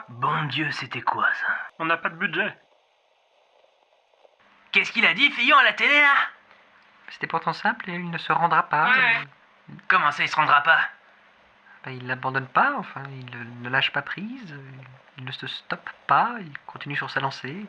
Bon Dieu, c'était quoi ça? On n'a pas de budget. Qu'est-ce qu'il a dit, Fillon, à la télé là? C'était pourtant simple et il ne se rendra pas. Ouais. Comment ça, il se rendra pas? Il n'abandonne pas, enfin, il ne lâche pas prise, il ne se stoppe pas, il continue sur sa lancée.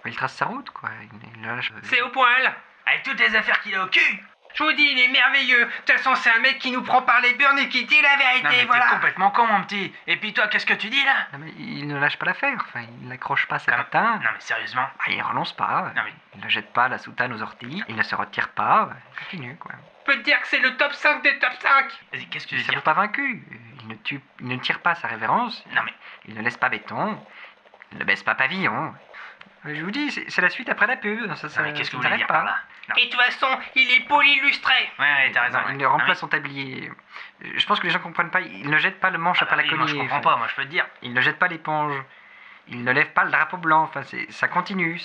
Il trace sa route, quoi. Il ne lâche... C'est au poil. Avec toutes les affaires qu'il a au cul. Je vous dis, il est merveilleux. De toute façon, c'est un mec qui nous prend par les burnes et qui dit la vérité, Non, mais voilà. t'es complètement con, mon petit. Et puis toi, qu'est-ce que tu dis là? Non, mais il ne lâche pas l'affaire, enfin, il n'accroche pas ses Comme- patins. Non mais sérieusement. Il ne relance pas, Non, mais- il ne jette pas la soutane aux orties, il ne se retire pas, il continue, quoi. Je peux te dire que c'est le top 5 des top 5. Vas-y, qu'est-ce que tu Il veux ne s'avoue dire? pas vaincu, il ne tire pas sa révérence, Non mais... il ne laisse pas béton, il ne baisse pas pavillon. Je vous dis, c'est la suite après la pub, ça Non, mais qu'est-ce que vous ça voulez s'arrête dire par là? Non. Et de toute façon, il est polylustré. Ouais, t'as raison. Non, ouais. il ne remplace Ah, son tablier. Je pense que les gens comprennent pas, il ne jette pas le manche oui. à pas la Ah, bah oui, moi je cognée. comprends pas, moi je peux te dire. Il ne jette pas l'éponge. Il ne lève pas le drapeau blanc. Enfin, ça continue.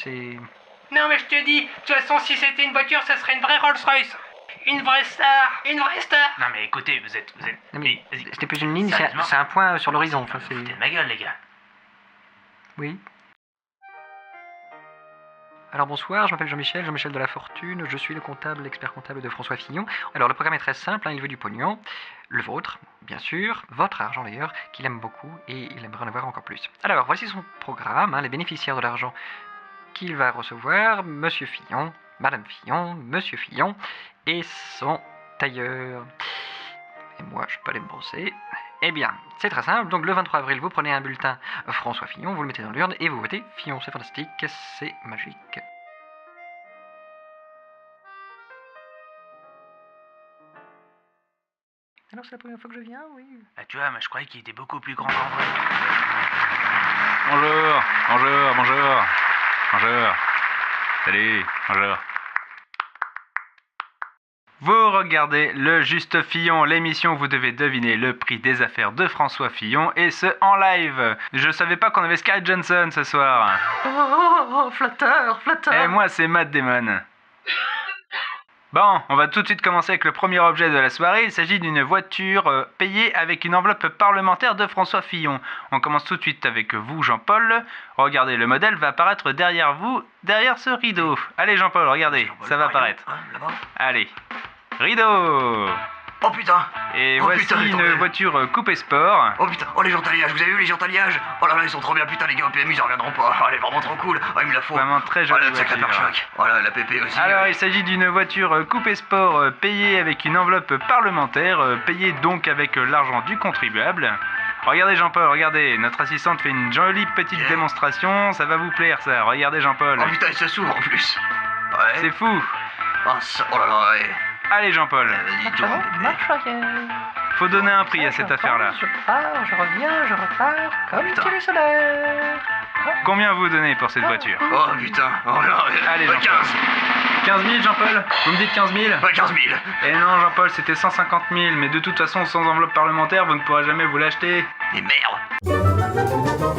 Non mais je te dis, de toute façon, si c'était une voiture, ça serait une vraie Rolls-Royce. Une vraie star. Une vraie star. Non mais écoutez, vous êtes... Non, mais Vas-y. ce n'est plus une ligne, Sérieusement c'est un point sur l'horizon. Enfin, Vous foutez de ma gueule, les gars. Oui. Alors bonsoir, je m'appelle Jean-Michel de la Fortune, je suis le comptable, expert comptable de François Fillon. Alors le programme est très simple, il veut du pognon, le vôtre, bien sûr, votre argent d'ailleurs, qu'il aime beaucoup et il aimerait en avoir encore plus. Alors voici son programme, les bénéficiaires de l'argent qu'il va recevoir, Monsieur Fillon, Madame Fillon, Monsieur Fillon et son tailleur. Et moi je peux aller me brosser. Eh bien, c'est très simple, donc le 23 avril, vous prenez un bulletin François Fillon, vous le mettez dans l'urne et vous votez Fillon, c'est fantastique, c'est magique. Alors c'est la première fois que je viens, oui. Ah tu vois, mais je croyais qu'il était beaucoup plus grand qu'en vrai. Bonjour. Salut, bonjour. Vous regardez Le Juste Fillon, l'émission où vous devez deviner le prix des affaires de François Fillon, et ce en live. Je savais pas qu'on avait Scarlett Johansson ce soir. Oh, flatteur. Et moi c'est Matt Damon. Bon, on va tout de suite commencer avec le premier objet de la soirée. Il s'agit d'une voiture payée avec une enveloppe parlementaire de François Fillon. On commence tout de suite avec vous, Jean-Paul. Regardez, le modèle va apparaître derrière vous, derrière ce rideau. Allez, Jean-Paul, regardez, ça va apparaître. Là-bas. Allez, rideau. Oh putain. Et Oh, voici putain, une attendez. voiture coupé sport. Oh putain, oh les gens alliages, vous avez vu les gens alliages? Oh là là, ils sont trop bien, putain les gars au PMU, ils en reviendront pas. Oh, elle est vraiment trop cool. Oh, il me la faut. Vraiment très Oh jolie là, sacré voiture. pare-choc. Oh là, la PP aussi. Alors, il s'agit d'une voiture coupé sport payée avec une enveloppe parlementaire, payée donc avec l'argent du contribuable. Regardez Jean-Paul, regardez, notre assistante fait une jolie petite Yeah. démonstration, ça va vous plaire ça. Regardez Jean-Paul. Oh putain, et ça s'ouvre en plus. Ouais. C'est fou. Oh, oh là là, ouais. Allez Jean-Paul, Vas-y, tourne, bébé. Marche arrière. faut donner un prix à cette affaire-là. Je pars, je reviens, je repars, comme Putain. Thierry Solaire. Combien vous donnez pour cette voiture? Oh putain, oh là, Allez, Jean-Paul. 15. 15 000 Jean-Paul? Vous me dites 15 000? Ouais, 15 000. Eh non Jean-Paul, c'était 150 000, mais de toute façon sans enveloppe parlementaire, vous ne pourrez jamais vous l'acheter. Mais merde.